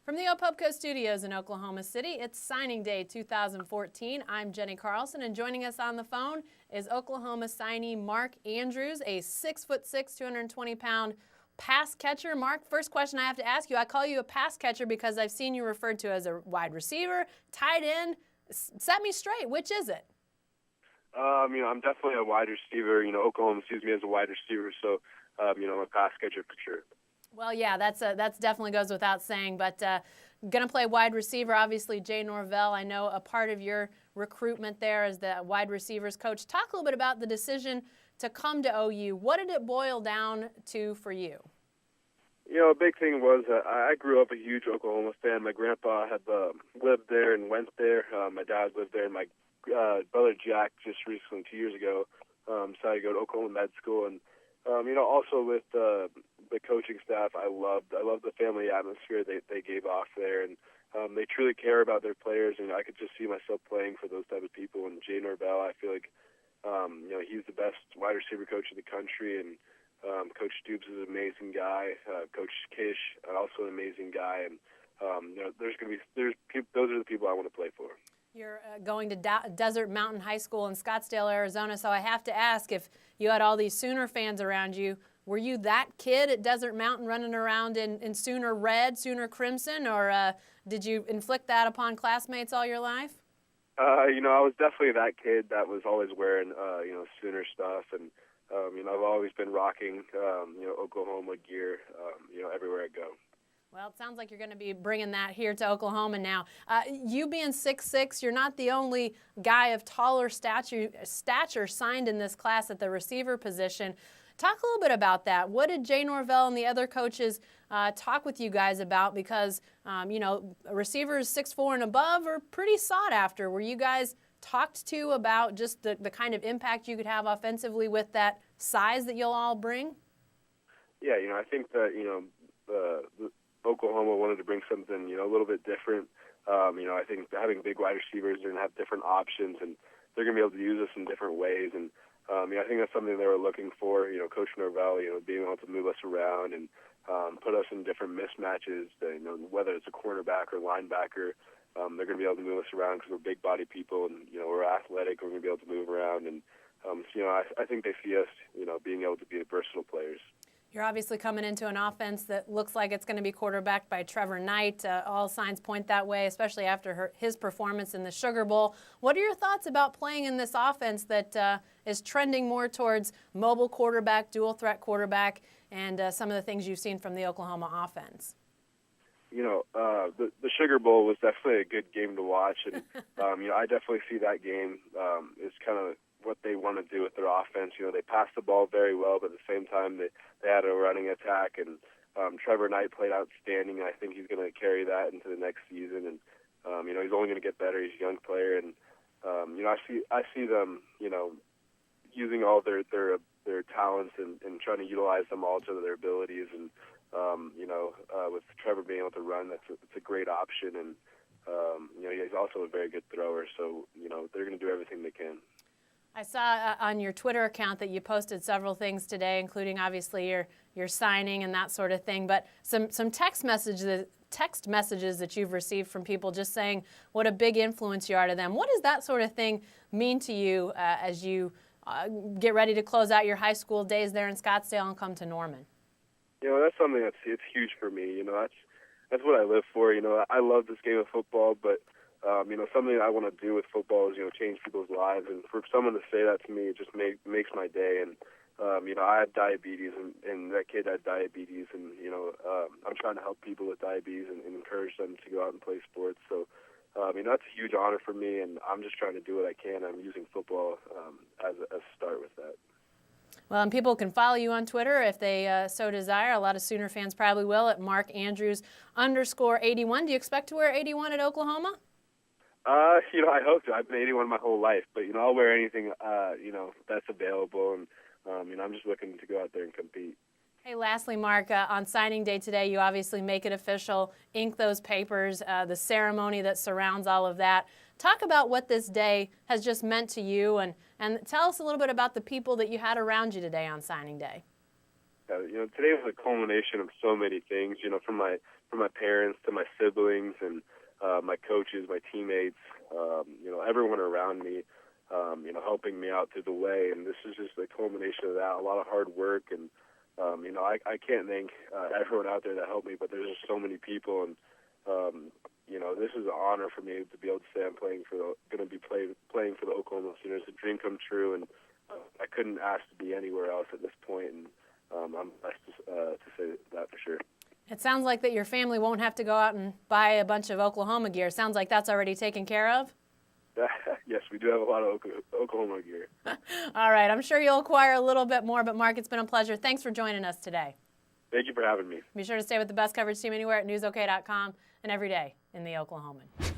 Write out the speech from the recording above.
From the Opubco Studios in Oklahoma City, it's Signing Day 2014. I'm Jenny Carlson, and joining us on the phone is Oklahoma signee Mark Andrews, a 6'6", 220-pound pass catcher. Mark, first question I have to ask you, I call you a pass catcher because I've seen you referred to as a wide receiver, tight end. Set me straight. Which is it? I'm definitely a wide receiver. Oklahoma sees me as a wide receiver, so, I'm a pass catcher for sure. Well, yeah, that's definitely goes without saying, but going to play wide receiver. Obviously, Jay Norvell, I know a part of your recruitment there as the wide receivers coach. Talk a little bit about the decision to come to OU. What did it boil down to for you? A big thing was I grew up a huge Oklahoma fan. My grandpa had lived there and went there. My dad lived there, and my brother Jack just recently, 2 years ago, decided to go to Oklahoma Med School. And also with the coaching staff, I loved the family atmosphere they gave off there, and they truly care about their players. And I could just see myself playing for those type of people. And Jay Norvell, I feel like he's the best wide receiver coach in the country, and Coach Stoops is an amazing guy. Coach Kish, also an amazing guy, and those are the people I want to play for. You're going to Desert Mountain High School in Scottsdale, Arizona, so I have to ask, if you had all these Sooner fans around you, were you that kid at Desert Mountain running around in Sooner red, Sooner crimson, or did you inflict that upon classmates all your life? I was definitely that kid that was always wearing, Sooner stuff, and, I've always been rocking, Oklahoma gear, everywhere I go. Well, it sounds like you're going to be bringing that here to Oklahoma now. You being 6'6", you're not the only guy of taller stature signed in this class at the receiver position. Talk a little bit about that. What did Jay Norvell and the other coaches talk with you guys about? Because, receivers 6'4" and above are pretty sought after. Were you guys talked to about just the kind of impact you could have offensively with that size that you'll all bring? Yeah, I think that, Oklahoma wanted to bring something, a little bit different. I think having big wide receivers, they're going to have different options, and they're going to be able to use us in different ways. And I think that's something they were looking for. Coach Norvell, being able to move us around and put us in different mismatches. Whether it's a cornerback or linebacker, they're going to be able to move us around because we're big body people, and we're athletic. We're going to be able to move around, and I think they see us, being able to be versatile players. You're obviously coming into an offense that looks like it's going to be quarterbacked by Trevor Knight. All signs point that way, especially after his performance in the Sugar Bowl. What are your thoughts about playing in this offense that is trending more towards mobile quarterback, dual threat quarterback, and some of the things you've seen from the Oklahoma offense? The Sugar Bowl was definitely a good game to watch, and I definitely see that game is kind of what they want to do with their offense. They pass the ball very well, but at the same time they had a running attack, and Trevor Knight played outstanding. I think he's going to carry that into the next season, and he's only going to get better. He's a young player, and I see them using all their talents and trying to utilize them all to their abilities, and with Trevor being able to run, it's a great option, and he's also a very good thrower, so they're going to do everything they can. I saw on your Twitter account that you posted several things today, including obviously your signing and that sort of thing, but some text messages that you've received from people just saying what a big influence you are to them. What does that sort of thing mean to you as you get ready to close out your high school days there in Scottsdale and come to Norman? That's something it's huge for me. That's what I live for. I love this game of football, but something I want to do with football is, change people's lives. And for someone to say that to me, it just makes my day. And, I had diabetes, and that kid had diabetes. And, I'm trying to help people with diabetes and encourage them to go out and play sports. So, that's a huge honor for me, and I'm just trying to do what I can. I'm using football as a start with that. Well, and people can follow you on Twitter if they so desire. A lot of Sooner fans probably will at Mark Andrews _81. Do you expect to wear 81 at Oklahoma? I hope to. I've been 81 my whole life, but, I'll wear anything, that's available, and, I'm just looking to go out there and compete. Hey, lastly, Mark, on signing day today, you obviously make it official, ink those papers, the ceremony that surrounds all of that. Talk about what this day has just meant to you, and tell us a little bit about the people that you had around you today on signing day. Today was a culmination of so many things. From my parents to my siblings and my coaches, my teammates, everyone around me, helping me out through the way. And this is just the culmination of that. A lot of hard work, and I can't thank everyone out there that helped me, but there's just so many people, and this is an honor for me to be able to say I'm going to be playing for the Oklahoma Sooners. It's a dream come true, and I couldn't ask to be anywhere else at this point, and I'm blessed to say that for sure. It sounds like that your family won't have to go out and buy a bunch of Oklahoma gear. Sounds like that's already taken care of. Yes, we do have a lot of Oklahoma gear. All right, I'm sure you'll acquire a little bit more, but Mark, it's been a pleasure. Thanks for joining us today. Thank you for having me. Be sure to stay with the best coverage team anywhere at newsok.com and every day in the Oklahoman.